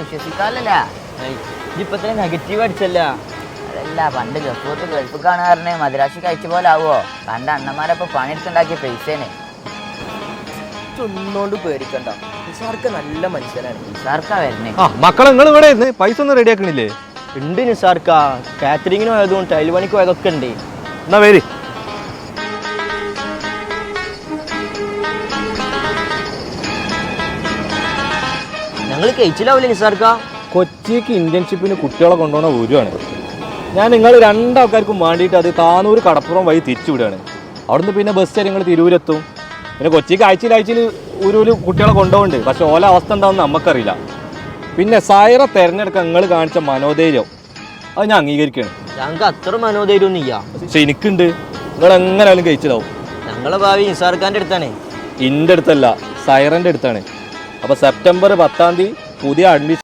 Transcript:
വിശ്വസിക്കാനല്ല ഇപ്പൊ നെഗറ്റീവ് അടിച്ചല്ല. അതല്ല പണ്ട് ഗൾഫ് ഗൾഫ് കാണാറിന് മദ്രാശി കഴിച്ച പോലെ ആവോ? പണ്ട് അണ്ണന്മാരപ്പൊ പണിയെടുത്തുണ്ടാക്കിയ പൈസേനെ. ഒന്നുകൊണ്ട് പേടിക്കണ്ട, നിസാർക്ക് നല്ല മനുഷ്യനാണ്. നിസാർക്കാ വരുന്നേ. മക്കളെ നിങ്ങൾ ഇവിടെ പൈസ ഒന്നും റെഡി ആക്കണില്ലേ? ഉണ്ട് നിസാർക്ക, കാറ്ററിങ്ങിന് പോയതും ടൈൽ പണിക്ക് പോയതൊക്കെ ഉണ്ട്. എന്നാ വരി. ഞങ്ങൾ കഴിച്ചില്ലാവില്ലേ നിസാർക്ക? കൊച്ചിക്ക് ഇന്റേൺഷിപ്പിന് കുട്ടികളെ കൊണ്ടുപോകുന്ന ഊരുവാണ്. ഞാൻ നിങ്ങൾ രണ്ടാൾക്കാർക്കും വേണ്ടിയിട്ട് അത് താനൂർ കടപ്പുറം വഴി തിരിച്ചു വിടുകയാണ്. അവിടുന്ന് പിന്നെ ബസ് കയറി നിങ്ങൾ തിരൂരെത്തും. പിന്നെ കൊച്ചിക്ക് ആഴ്ചയിൽ ഊരൂര് കുട്ടികളെ കൊണ്ടുപോകുന്നുണ്ട്. പക്ഷെ ഓല അവസ്ഥ എന്താണെന്ന് നമുക്കറിയില്ല. പിന്നെ സൈറ തിരഞ്ഞെടുക്കാൻ നിങ്ങൾ കാണിച്ച മനോധൈര്യം അത് ഞാൻ അംഗീകരിക്കുകയാണ്. ഞങ്ങൾക്ക് അത്ര മനോധൈര്യം ഒന്നും ഇല്ല. പക്ഷെ എനിക്കുണ്ട്. നിങ്ങൾ എങ്ങനെയാലും കഴിച്ചിലാവും. ഞങ്ങളെ ഭാവി നിസാർക്കാൻ്റെ അടുത്താണ്. എൻ്റെ അടുത്തല്ല, സൈറൻ്റെ അടുത്താണ്. അപ്പോൾ സെപ്റ്റംബർ 10 പുതിയ അഡ്മിഷൻ